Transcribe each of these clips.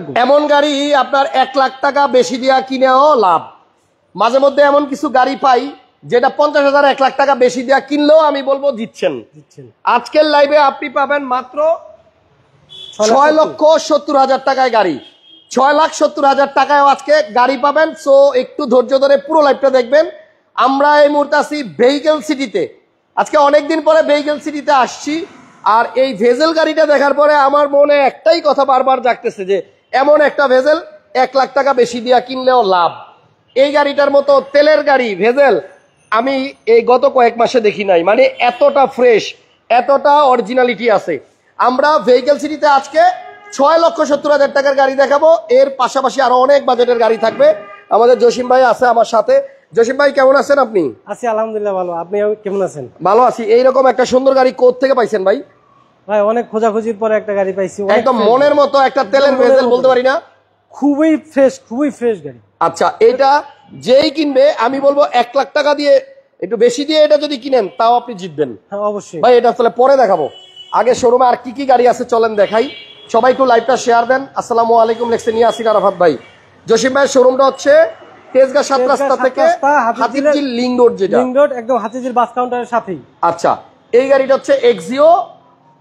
রাখবো। এমন গাড়ি আপনার 1 লাখ টাকা বেশি দিয়া কিনেও লাভ। মাঝে মধ্যে এমন কিছু গাড়ি পাই যেটা 50,000 1 লাখ টাকা বেশি দিয়া কিনলেও আমি বলবো জিতছেন। আজকের লাইভে আপনি পাবেন মাত্র 6,70,000 টাকায় গাড়ি। 6,70,000 টাকায় আজকে গাড়ি পাবেন। সো একটু ধৈর্য ধরে পুরো লাইভটা দেখবেন। আমরা এই মুহূর্তে আছি ভেহিকেল সিটিতে। আজকে অনেকদিন পরে ভেহিকেল সিটিতে আসছি। আর এই ভেজেল গাড়িটা দেখার পরে আমার মনে একটাই কথা বারবার জাগতেছে যে এমন একটা ভেজেল 1 লাখ টাকা বেশি দিয়া কিনলেও লাভ। এই গাড়িটার মতো তেলের গাড়ি ভেজেল আমি এই গত কয়েক মাসে দেখি নাই। মানে এতটা ফ্রেশ, এতটা অরিজিনালিটি আছে। আমরা ভেহিকেল সিটিতে আজকে 6,70,000 টাকার গাড়ি দেখাবো। এর পাশাপাশি আরো অনেক বাজেটের গাড়ি থাকবে। আমাদের জসিম ভাই আছে আমার সাথে। জসিম ভাই কেমন আছেন আপনি? আছি আলহামদুলিল্লাহ ভালো। আপনি কেমন আছেন? ভালো আছি। এইরকম একটা সুন্দর গাড়ি কোথা থেকে পাইছেন ভাই? ভাই অনেক খোঁজাখুঁজির পরে একটা গাড়ি পাইছি। একদম মনের মতো একটা তেলের ভেজেল বলতে পারি না, খুবই ফ্রেশ গাড়ি। আচ্ছা, এটা যেই কিনবে আমি বলবো 1 লাখ টাকা দিয়ে একটু বেশি দিয়ে এটা যদি কিনেন তাও আপনি জিতবেন। হ্যাঁ অবশ্যই ভাই। এটা আসলে পরে দেখাবো। আগে শোরুমে আর কি কি গাড়ি আছে চলেন দেখাই। সবাই একটু লাইভটা শেয়ার দেন। আসসালামু আলাইকুম লেখছেন ইয়াসির আরাফাত ভাই। জসিম ভাইয়ের শোরুমটা হচ্ছে তেজগাঁ 7 রাস্তা থেকে হাতিঝিল লিংক রোড, যেটা লিংক রোড একদম হাতিঝিল বাস কাউন্টারের সাথেই। আচ্ছা, এই গাড়িটা হচ্ছে এক্সিও।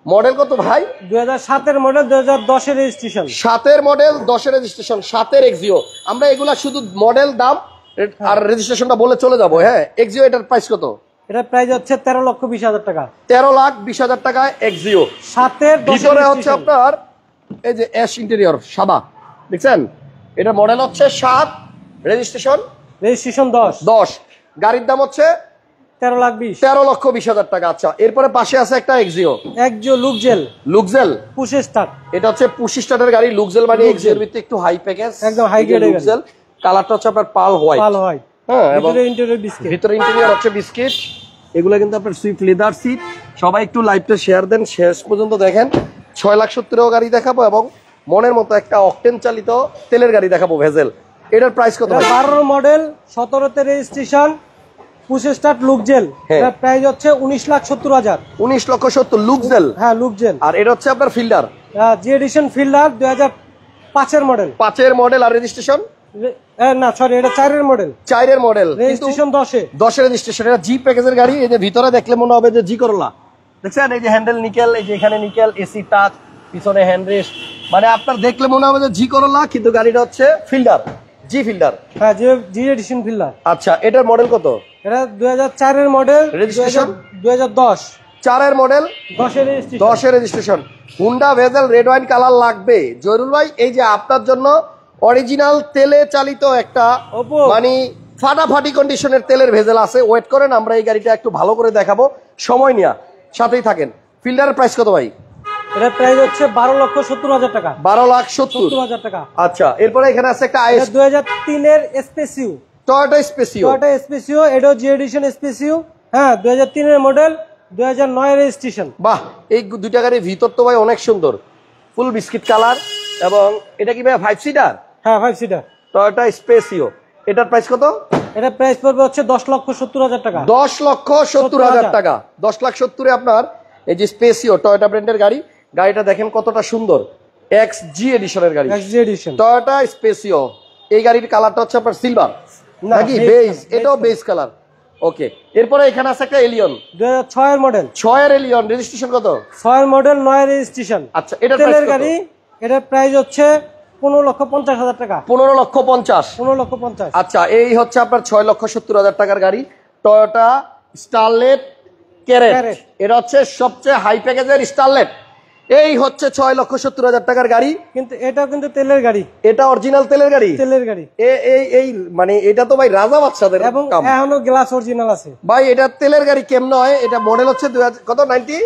মডেল কত ভাই? 2007 এর মডেল, 2010 এর রেজিস্ট্রেশন। 7 এর মডেল, 10 এর রেজিস্ট্রেশন, 7 এর এক্সিও। আমরা এগুলা শুধু মডেল, দাম আর রেজিস্ট্রেশনটা বলে চলে যাবো। হ্যাঁ, এক্সিও এটার প্রাইস কত? এটা প্রাইস হচ্ছে 13,20,000 টাকা। 13,20,000 টাকায় এক্সিও। 7 এর ভিতরে হচ্ছে আপনার এই যে অ্যাশ ইন্টেরিয়র সাদা, দেখছেন? এটা মডেল হচ্ছে 7, রেজিস্ট্রেশন 10। গাড়ির দাম হচ্ছে 13,20,000 টাকা। আচ্ছা, এরপরে পাশে আছে একটা এক্সিও লুকজেল পুশ স্টার্ট। এটা হচ্ছে পুশ স্টার্টের গাড়ি। লুকজেল মানে এক্সিওর ভিতরে একটু হাই প্যাকেজ, একদম হাই গ্রেড লুকজেল। কালারটা হচ্ছে আপনার পাল হোয়াইট। হ্যাঁ, এবং ভিতরে ইন্টেরিয়র হচ্ছে বিস্কিট। এগুলো কিন্তু আপনার সুইফট লেদার সিট। সবাই একটু লাইভটা শেয়ার দেন, শেষ পর্যন্ত দেখেন। 6,70,000 গাড়ি দেখাবো এবং মনের মতো একটা অকটেন চালিত তেলের গাড়ি দেখাবো ভেজেল। এটার প্রাইস কত? 12 মডেল, 17 তে রেজিস্ট্রেশন, পুশ স্টার্ট লুকজেল। এটার প্রাইস হচ্ছে 19,70,000। 19,70,000 লুকজেল। হ্যাঁ লুকজেল। আর এটা হচ্ছে আপনার ফিল্ডার, জি এডিশন ফিল্ডার, 2005 এর মডেল। 5 এর মডেল। আর রেজিস্ট্রেশন না সরি, এটা 4 এর মডেল। 4 এর মডেল, রেজিস্ট্রেশন 10 এর রেজিস্ট্রেশন। এটা জি প্যাকেজের গাড়ি। এই যে ভিতরে দেখলে মনে হবে যে জি করলা, দেখছেন? এই যে হ্যান্ডেল নিকেল, এই যে এখানে নিকেল, এসি টাচ, পিছনে হ্যান্ড রেস্ট। মানে আপনার দেখলে মনে হবে যে জি করলা, কিন্তু গাড়িটা হচ্ছে ফিল্ডার, জি ফিল্ডার। হ্যাঁ জি এডিশন ফিল্ডার। আচ্ছা, এটার মডেল কত? এটা 2004 এর মডেল, রেজিস্ট্রেশন 2010। 4 এর মডেল, 10 এর registration. Honda bezel red wine colour লাগবে জয়রুল ভাই। এই যে আপনার জন্য অরিজিনাল তেলে চালিত একটা মানে ফাটাফাটি কন্ডিশনের তেলের ভেজেল আছে। ওয়েট করেন, আমরা এই গাড়িটা একটু ভালো করে দেখাবো। সময় নিয়ে সাথেই থাকেন। ফিল্ডারের প্রাইস কত ভাই? এটার প্রাইস হচ্ছে 12,70,000 টাকা। 12,70,000 টাকা। আচ্ছা, এরপরে এখানে আছে একটা আইএস 2003 এর স্পেসিও, টয়োটা স্পেসিও। এটাও জি এডিশন স্পেসিও। হ্যাঁ 2003 এর মডেল, 2009 এর রেজিস্ট্রেশন। বাহ, এই দুইটা গাড়ির ভিতর তো ভাই অনেক সুন্দর, ফুল বিস্কিট কালার। এবং এটা কি ভাই 5 সিটার? হ্যাঁ 5 সিটার টয়োটা স্পেসিও। এটার প্রাইস কত? এটার প্রাইস পড়বে হচ্ছে 10,70,000 টাকা। 10,70,000 টাকা। 10,70,000 এ আপনার এই যে স্পেসিও টয়োটা ব্র্যান্ডের গাড়ি। গাড়িটা দেখেন কতটা সুন্দর, এক্সজি এডিশনের গাড়ি, এক্সজি এডিশন টয়োটা স্পেসিও। এই গাড়ির কালারটা হচ্ছে আপনার সিলভার নাকি বেজ? এটাও বেজ কালার। ওকে, এরপরে এখানে আছে একটা এলিয়ন, 2006 এর মডেল। 6 এর এলিয়ন, রেজিস্ট্রেশন কত? 6 এর মডেল, 9 এর রেজিস্ট্রেশন। আচ্ছা, এটার তেলের গাড়ি। এটার প্রাইস হচ্ছে 15,50,000 টাকা। 15,50,000। 15,50,000। আচ্ছা, এই হচ্ছে আপনার 6,70,000 টাকার গাড়ি, টয়োটা স্টারলেট ক্যারেট। এটা হচ্ছে সবচেয়ে হাই প্যাকেজের স্টারলেট। এই হচ্ছে 6,70,000 টাকার গাড়ি। কিন্তু এটাও কিন্তু তেলের গাড়ি, এটা অরিজিনাল তেলের গাড়ি। এই মানে এটা তো ভাই রাজা বাদশাদের এবং এখনো গ্লাস অরিজিনাল আছে ভাই। এটা তেলের গাড়ি কেমন হয়? এটা মডেল হচ্ছে কত? 90?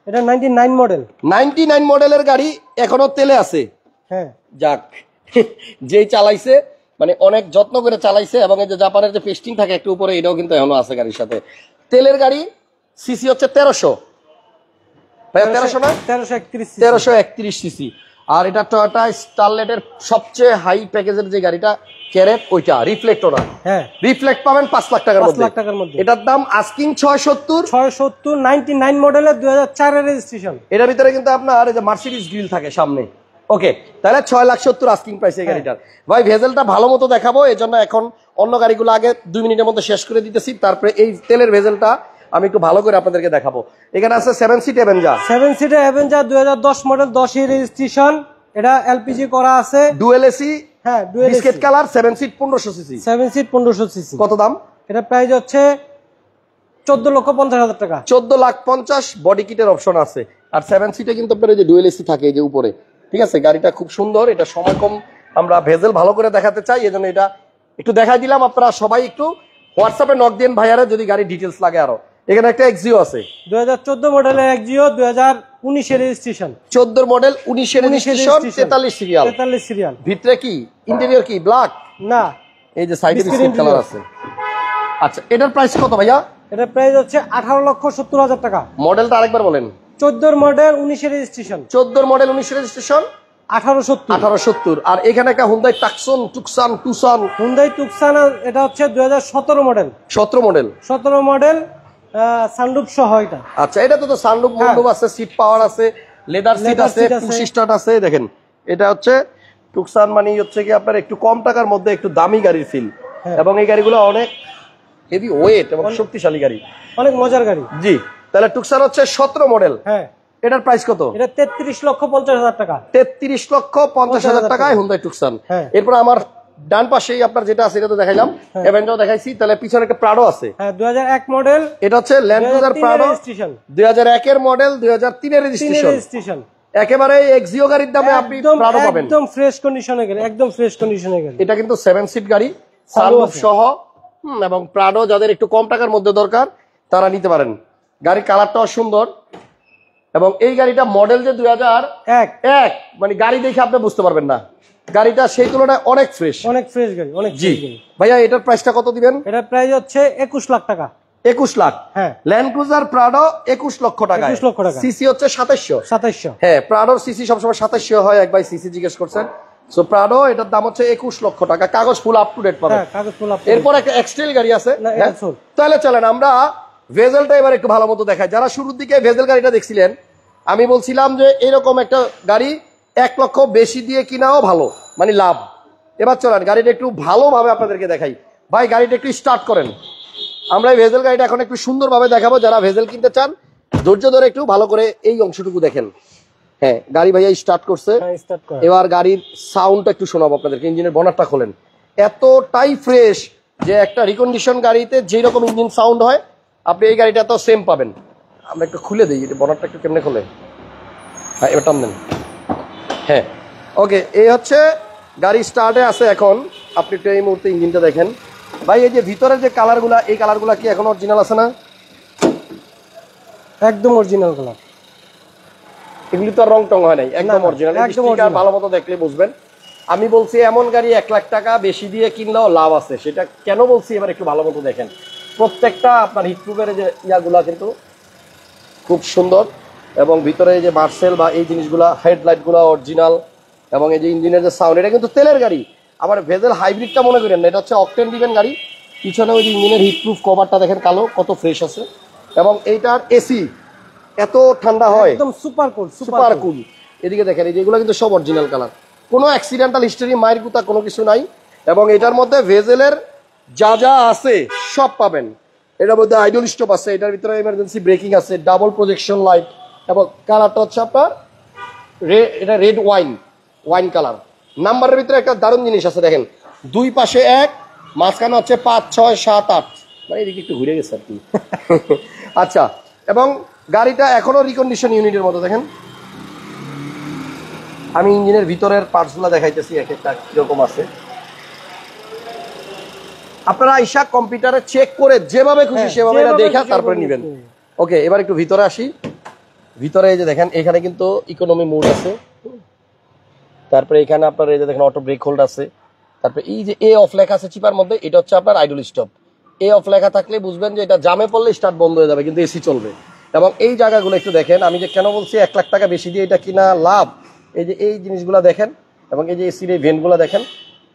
এটা 99 মডেল। 99 মডেলের গাড়ি, এখনো তেলে আছে। হ্যাঁ, যাক, যেই চালাইছে মানে অনেক যত্ন করে চালাইছে। এবং এই যে জাপানের যে পেস্টিং থাকে একটু উপরে, এটাও কিন্তু এখনো আছে গাড়ির সাথে। তেলের গাড়ি, সিসি হচ্ছে 1300 ভাই, 1300 না 1331 সিসি। আর এটা টয়োটা স্টারলেটের সবচেয়ে হাই প্যাকেজের যে গাড়িটা ক্যারেট, ওইটা রিফ্লেক্টর। হ্যাঁ, রিফ্লেক্ট পাবেন 5 লাখ টাকার মধ্যে। এটার দাম আস্কিং 670। 99 মডেলের, 2004 এর রেজিস্ট্রেশন। এটার ভিতরে কিন্তু আপনার এই যে মার্সিডিজ গ্রিল থাকে সামনে। ওকে, তাহলে 6,70,000 আস্কিং প্রাইস এই গাড়িটার। ভাই ভেজেলটা ভালো মতো দেখাবো, এজন্য এখন অন্য গাড়িগুলো আগে 2 মিনিটের মধ্যে শেষ করে দিতেছি, তারপরে এই তেলের ভেজেলটা আমি একটু ভালো করে আপনাদেরকে দেখাবো। এখানে আছে 7 সিট অ্যাভেঞ্জার, 7 সিটের অ্যাভেঞ্জার 2010 মডেল, 10 এর রেজিস্ট্রেশন, এটা এলপিজি করা আছে, ডুয়েল এসি, হ্যাঁ dual biscuit colour, 7 seat 1500 CC. 7 seat 1500 CC. কত দাম? এটা প্রাইস হচ্ছে 14,50,000 টাকা। 14,50,000। বডি কিটের অপশন আছে। আর 7 সিটে কিন্তু আপনার এই যে ডুয়েল এসি থাকে এই যে উপরে, ঠিক আছে। গাড়িটা খুব সুন্দর, এটা সময় কম, আমরা ভেজেল ভালো করে দেখাতে চাই, এজন্য এটা একটু দেখাই দিলাম। আপনারা সবাই একটু হোয়াটসঅ্যাপে নক দেন ভাইয়ারা যদি গাড়ি ডিটেলস লাগে আরো। এখানে একটা এক্সিও আছে, 2014 মডেলের এক্সিও, 2019 এর রেজিস্ট্রেশন, 14 মডেল, 19 এর রেজিস্ট্রেশন, 43 সিরিয়াল। 43 সিরিয়াল। ভিতরে কি ইন্টেরিয়র কি ব্ল্যাক না, এই যে সাইডে বিস্কিট কালার আছে। আচ্ছা, এটার প্রাইস কত ভাইয়া? এটার প্রাইস হচ্ছে 18,70,000 টাকা। মডেলটা আরেকবার বলেন। 14 মডেল, 19 এর রেজিস্ট্রেশন, 14 মডেল, 19 এর রেজিস্ট্রেশন, 1870। আর এখানে একটা হুন্ডাই টুকসান হুন্ডাই তুকসান, এটা হচ্ছে 2017 মডেল, 17 মডেল, 17 মডেল, সানরুফ সহ এটা। আচ্ছা, এটা তো সানরুফ মন্ডপ আছে, সিট পাওয়ার আছে, লেদার সিট আছে, পুশ স্টার্ট আছে। দেখেন এটা হচ্ছে টুকসান, মানে হচ্ছে কি আপনার একটু কম টাকার মধ্যে একটু দামি গাড়ির ফিল, এবং এই গাড়িগুলো অনেক হেভি ওয়েট এবং শক্তিশালী গাড়ি, অনেক মজার গাড়ি। জি, তাহলে টুকসান হচ্ছে 17 মডেল। হ্যাঁ, এটার প্রাইস কত? এটা 33,50,000 টাকা। 33,50,000 টাকায় হুন্ডাই টুকসান। এরপর আমার ডান পাশেই আপনার যেটা আছে এটা তো দেখাইলাম, অ্যাভেঞ্জার দেখাইছি, তাহলে পিছনে একটা প্রাডো আছে। হ্যাঁ, 2001 মডেল, এটা হচ্ছে ল্যান্ড ক্রুজার প্রাডো, 2001 এর মডেল, 2003 এর রেজিস্ট্রেশন। একেবারে এক্সিও গাড়ির দামে আপনি প্রাডো পাবেন, একদম ফ্রেশ কন্ডিশনে গাড়ি, একদম ফ্রেশ কন্ডিশনে গাড়ি। এটা কিন্তু 7 সিট গাড়ি, সানরুফ সহ, এবং প্রাডো যাদের একটু কম টাকার মধ্যে দরকার তারা নিতে পারেন। গাড়ির কালারটাও সুন্দর, এবং এই গাড়িটা মডেল যে 2001, মানে গাড়ি দেখে আপনি বুঝতে পারবেন না, গাড়িটা সেই তুলনায় অনেক ফ্রেশ, অনেক ফ্রেশ গাড়ি, অনেক জি। ফ্রেশ গাড়ি। ভাইয়া এটার প্রাইসটা কত দিবেন? এটার প্রাইস হচ্ছে 21 লাখ টাকা। 21 লাখ। হ্যাঁ, ল্যান্ড ক্রুজার প্রাডো 21 লক্ষ টাকা। 21 লক্ষ টাকা। সিসি হচ্ছে 2700। 2700। হ্যাঁ, প্রাডোর সিসি সবসময় 2700 হয়, এক ভাই সিসি জিজ্ঞেস করছেন। সো প্রাডো এটার দাম হচ্ছে 21 লক্ষ টাকা, কাগজ ফুল আপ টু ডেট পাবেন। হ্যাঁ, কাগজ ফুল আপ। এরপর একটা এক্সটেল গাড়ি আছে। না, এটা সোল। তাহলে চলেন আমরা ভেজেলটা এবার একটু ভালো মতো দেখাই। যারা শুরুর দিকে ভেজেল গাড়িটা দেখছিলেন, আমি বলছিলাম যে এরকম একটা গাড়ি 1 লক্ষ বেশি দিয়ে কিনাও ভালো, মানে লাভ। এবার চলেন গাড়িটা একটু ভালোভাবে আপনাদেরকে দেখাই। ভাই গাড়িটা একটু স্টার্ট করেন, আমরা এই ভেজেল গাড়িটা এখন একটু সুন্দরভাবে দেখাবো। যারা ভেজেল কিনতে চান ধৈর্য ধরে একটু ভালো করে এই অংশটুকু দেখেন। হ্যাঁ, গাড়ি ভাইয়া স্টার্ট করছে। এবার গাড়ির সাউন্ডটা একটু শোনাবো আপনাদেরকে। ইঞ্জিনের বনারটা খোলেন, এতটাই ফ্রেশ যে একটা রিকন্ডিশন গাড়িতে যেই রকম ইঞ্জিন সাউন্ড হয় আপনি এই গাড়িটা তো সেম পাবেন। আমরা একটু খুলে দিই, বনারটা একটু কেমনে খোলে। হ্যাঁ, এবার টান দেন। হ্যাঁ, ওকে, এই হচ্ছে গাড়ি স্টার্টে আছে এখন। আপনি একটু এই মুহূর্তে ইঞ্জিনটা দেখেন। ভাই এই যে ভিতরের যে কালারগুলা, এই কালারগুলা কি এখন অরিজিনাল আছে না? একদম অরিজিনাল কালার, এগুলি তো আর রং টং হয় নাই, একদম অরিজিনাল। স্টিকার ভালো মতো দেখলে বুঝবেন। আমি বলছি এমন গাড়ি 1 লাখ টাকা বেশি দিয়ে কিনলেও লাভ আছে। সেটা কেন বলছি এবার একটু ভালো মতো দেখেন। প্রত্যেকটা আপনার হিটপ্রুফের যে ইয়াগুলা কিন্তু খুব সুন্দর, এবং ভিতরে যে মার্সেল বা এই জিনিসগুলা, হেডলাইটগুলো অরিজিনাল, এবং এই যে ইঞ্জিনের যে সাউন্ড, এটা কিন্তু তেলের গাড়ি। আবার ভেজেল হাইব্রিডটা মনে করেন না, এটা হচ্ছে অকটেন দিবেন গাড়ি। পিছনে ওই যে ইঞ্জিনের হিটপ্রুফ কভারটা দেখেন কালো, কত ফ্রেশ আছে। এবং এইটার এসি এত ঠান্ডা হয়, একদম সুপার কুল, সুপার কুল। এদিকে দেখেন, এই যেগুলো কিন্তু সব অরিজিনাল কালার, কোনো অ্যাক্সিডেন্টাল হিস্টরি, মায়ের গুতা কোনো কিছু নাই। এবং এটার মধ্যে ভেজেলের যা যা আছে সব পাবেন। এটার মধ্যে আইডল স্টপ আছে, এটার ভিতরে এমার্জেন্সি ব্রেকিং আছে, ডাবল প্রজেকশন লাইট, এবং কালারটা হচ্ছে আপনার এটা রেড ওয়াইন কালার। নাম্বারের ভিতরে একটা দারুণ জিনিস আছে দেখেন, 2 পাশে 1, মাঝখানে হচ্ছে 5, 6, 7, 8, মানে এদিকে একটু ঘুরে গেছে আর কি। আচ্ছা, এবং গাড়িটা এখনো রিকন্ডিশন ইউনিটের মতো দেখেন। আমি ইঞ্জিনের ভিতরের পার্টসগুলো দেখাইতেছি এক একটা কিরকম আছে। আপনারা আইসা কম্পিউটারে চেক করে যেভাবে খুশি সেভাবে এটা দেখা তারপরে নেবেন। ওকে, এবার একটু ভিতরে আসি। ভিতরে এই যে দেখেন, এখানে কিন্তু ইকোনমি মোড আছে, তারপরে এখানে আপনার এই যে দেখেন অটো ব্রেক হোল্ড আছে, তারপরে এই যে এ অফ লেখা আছে চিপার মধ্যে, এটা হচ্ছে আপনার আইডল স্টপ। এ অফ লেখা থাকলে বুঝবেন যে এটা জামে পড়লে স্টার্ট বন্ধ হয়ে যাবে, কিন্তু এসি চলবে। এবং এই জায়গাগুলো একটু দেখেন, আমি যে কেন বলছি 1 লাখ টাকা বেশি দিয়ে এটা কিনা লাভ, এই যে এই জিনিসগুলো দেখেন, এবং এই যে এসির এই ভেন্টগুলো দেখেন,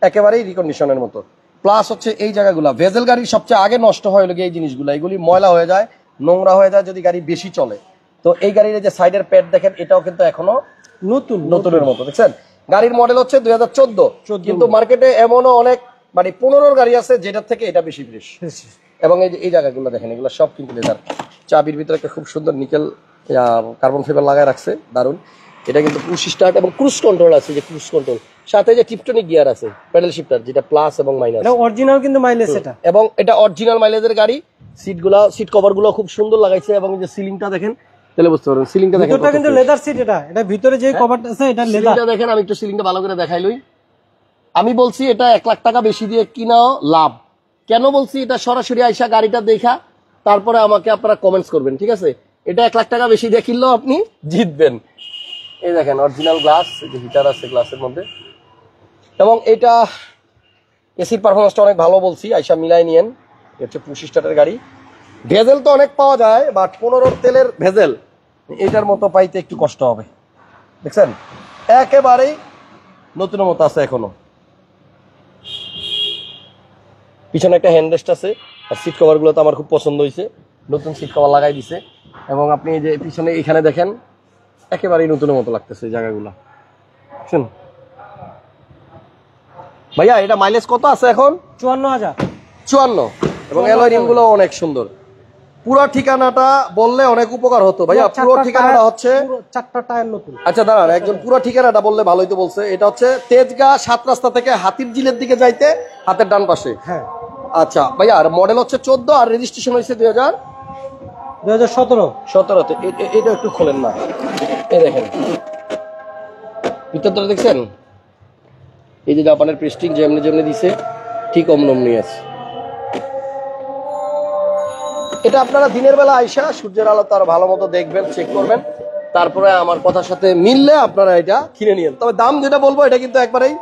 একেবারেই রিকন্ডিশনের মতো। প্লাস হচ্ছে এই জায়গাগুলো ভেজেল গাড়ির সবচেয়ে আগে নষ্ট হয় এই জিনিসগুলো, এগুলি ময়লা হয়ে যায়, নোংরা হয়ে যায় যদি গাড়ি বেশি চলে। তো এই গাড়ির যে সাইডের প্যাড দেখেন, এটাও কিন্তু এখনো নতুনের মতো, দেখছেন। গাড়ির মডেল হচ্ছে 2014, কিন্তু মার্কেটে এমনও অনেক মানে 15 গাড়ি আছে যেটার থেকে এটা বেশি ফ্রেশ। এবং এই জায়গাগুলো দেখেন, এগুলো সব কিন্তু লেদার। চাবির ভিতরে একটা খুব সুন্দর নিকেল কার্বন ফাইবার লাগায় রাখছে, দারুন। এটা কিন্তু পুশ স্টার্ট এবং ক্রুজ কন্ট্রোল আছে, যে ক্রুজ কন্ট্রোল সাথে যে টিপটনিক গিয়ার আছে, প্যাডেল শিফটার, যেটা প্লাস এবং মাইনাস। এটা অরিজিনাল কিন্তু মাইলেজ এটা, এবং এটা অরিজিনাল মাইলেজের গাড়ি। সিট কভার গুলো খুব সুন্দর লাগাইছে, এবং এই যে সিলিংটা দেখেন, তাহলে বুঝতে পারবেন সিলিংটা দেখেন, এটা কিন্তু লেদার সিট। এটা ভিতরে যে কভারটা আছে এটা লেদার। সিলিংটা দেখেন, আমি একটু সিলিংটা ভালো করে দেখাইলই। আমি বলছি এটা 1 লাখ টাকা বেশি দিয়ে কিনাও লাভ। কেন বলছি? এটা সরাসরি আইসা গাড়িটা দেখা তারপরে আমাকে আপনারা কমেন্টস করবেন, ঠিক আছে? এটা 1 লাখ টাকা বেশি দিয়ে কিনলেও আপনি জিতবেন। এই দেখেন অরিজিনাল গ্লাস, এই যে হিটার আছে গ্লাসের মধ্যে, এবং এটা এসির পারফরমেন্সটা অনেক ভালো বলছি, আইসা মিলাই নিয়েন। এটা হচ্ছে পুশ স্টার্টের গাড়ি। ভেজেল তো অনেক পাওয়া যায়, বাট 15 তেলের ভেজেল এটার মতো পাইতে একটু কষ্ট হবে। দেখছেন একেবারেই নতুন মতো আছে এখনো। পিছনে একটা হ্যান্ডরেস্ট আছে, আর সিট কভার গুলো তো আমার খুব পছন্দ হয়েছে, নতুন সিট কভার লাগাই দিছে। এবং আপনি এই যে পিছনে এখানে দেখেন, একেবারেই নতুনের মতো লাগতেছে এই জায়গাগুলো। শুন ভাইয়া, এটা মাইলেজ কত আছে এখন? 54,000। 54। এবং অ্যালয় রিম গুলো অনেক সুন্দর। পুরো ঠিকানাটা বললে অনেক উপকার হতো ভাইয়া। পুরো ঠিকানাটা হচ্ছে 4টা টায়ার নতুন। আচ্ছা দাঁড়ান, একজন পুরো ঠিকানাটা বললে ভালোই তো বলছে। এটা হচ্ছে তেজগাঁ 7 রাস্তা থেকে হাতির ঝিলের দিকে যাইতে হাতের ডান পাশে। হ্যাঁ আচ্ছা ভাইয়া, আর মডেল হচ্ছে 14 আর রেজিস্ট্রেশন হয়েছে 2017-তে। এটা একটু খোলেন না, এই দেখেন ভিতরটা দেখছেন, এই যে জাপানের প্রেস্টিং যেমনি যেমনি দিছে ঠিক অমনি আছে। এটা আপনারা দিনের বেলা আইসা সূর্যের আলো তার ভালো মতো দেখবেন, চেক করবেন, তারপরে আমার কথার সাথে মিললে আপনারা এটা কিনে নিন। তবে দাম যেটা বলবো এটা কিন্তু একবারেই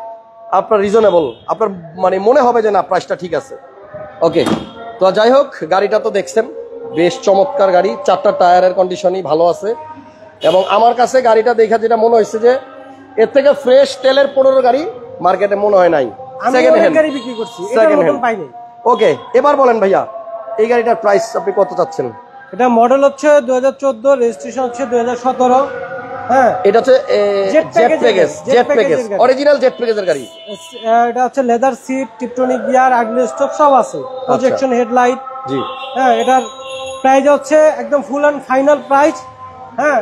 আপনার রিজনেবল, আপনার মানে মনে হবে যে না প্রাইসটা ঠিক আছে। ওকে, তো যাই হোক, গাড়িটা তো দেখছেন বেশ চমৎকার গাড়ি, 4টা টায়ারের কন্ডিশনই ভালো আছে। এবং আমার কাছে গাড়িটা দেখা যেটা মনে হয়েছে যে এর থেকে ফ্রেশ তেলের 15 গাড়ি মার্কেটে মনে হয় নাই। সেকেন্ড হ্যান্ড গাড়ি বিক্রি করছি, সেকেন্ড হ্যান্ড পাইনি। ওকে, এবার বলেন ভাইয়া, এই গাড়িটার প্রাইস আপনি কত চাচ্ছেন? এটা মডেল হচ্ছে 2014, রেজিস্ট্রেশন হচ্ছে 2017। হ্যাঁ, এটা হচ্ছে জেট প্যাকেজ, অরিজিনাল জেট প্যাকেজের গাড়ি। এটা হচ্ছে লেদার সিট, টিপটনিক গিয়ার, আর্গলি স্টপ সব আছে, প্রজেকশন হেডলাইট। জি হ্যাঁ, এটার প্রাইস হচ্ছে একদম ফুল এন্ড ফাইনাল প্রাইস, হ্যাঁ,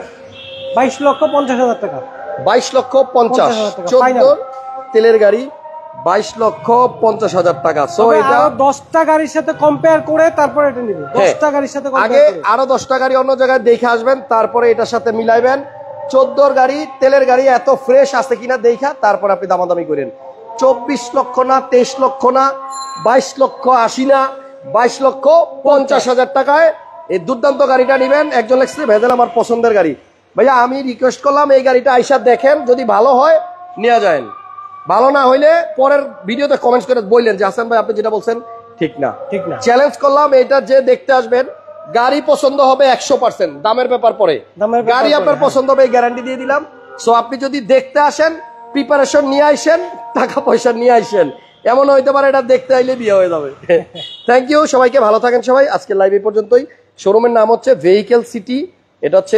22,50,000 টাকা। 22,50,000, 14 তেলের গাড়ি, 22,50,000 টাকা। সো এটা 10টা গাড়ির সাথে কম্পেয়ার করে তারপরে এটা নিবেন। 10টা গাড়ির সাথে আগে আরো 10টা গাড়ি অন্য জায়গায় দেখে আসবেন, তারপরে এটার সাথে মিলাইবেন। 14 গাড়ি তেলের গাড়ি এত ফ্রেশ আছে কিনা দেখা তারপর আপনি দামাদামি করেন। 24 লক্ষ না, 23 লক্ষ না, 22,80,000 না, 22,50,000 টাকায় এই দুর্দান্ত গাড়িটা নিবেন। একজন লেখছে ভেজেল আমার পছন্দের গাড়ি। ভাইয়া আমি রিকোয়েস্ট করলাম এই গাড়িটা আইসা দেখেন, যদি ভালো হয় নিয়ে যান, ভালো না হইলে পরের ভিডিওতে কমেন্টস করে বললেন যে হাসান ভাই আপনি যেটা বলছেন ঠিক না। চ্যালেঞ্জ করলাম, এটা যে দেখতে আসবেন গাড়ি পছন্দ হবে 100%, দামের ব্যাপার পরে, গাড়ি আপনার পছন্দ হবে এই গ্যারান্টি দিয়ে দিলাম। সো আপনি যদি দেখতে আসেন প্রিপারেশন নিয়ে আইসেন, টাকা পয়সা নিয়ে আইসেন, এমন হইতে পারে এটা দেখতে আইলে বিয়ে হয়ে যাবে। থ্যাংক ইউ সবাইকে, ভালো থাকেন সবাই। আজকে লাইভ এই পর্যন্তই। শোরুমের নাম হচ্ছে ভেহিকেল সিটি। এটা হচ্ছে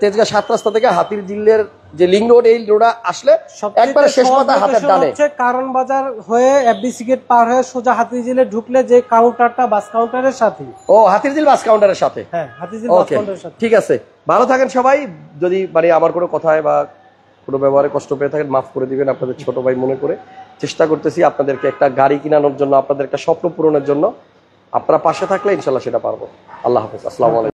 তেজগাঁ 7 রাস্তা থেকে হাতির ঝিলের যে লিং রোড, এই রোড আসলে একবারে শেষ মাথা হাতের ডানে, কারণ বাজার হয়ে এফডিসি গেট পার হয়ে সোজা হাতির ঝিলে ঢুকলে যে কাউন্টারটা বাস কাউন্টারের সাথে। ও, হাতির ঝিল বাস কাউন্টারের সাথে। হ্যাঁ, হাতির ঝিল বাস কাউন্টারের সাথে। ঠিক আছে, ভালো থাকেন সবাই। যদি মানে আমার কোনো কথায় বা কোনো ব্যবহারে কষ্ট পেয়ে থাকেন মাফ করে দিবেন, আপনাদের ছোট ভাই মনে করে চেষ্টা করতেছি আপনাদেরকে একটা গাড়ি কিনানোর জন্য, আপনাদের একটা স্বপ্ন পূরণের জন্য। আপনারা পাশে থাকলে ইনশাল্লাহ সেটা পারবো। আল্লাহ হাফেজ, আসসালামু আলাইকুম।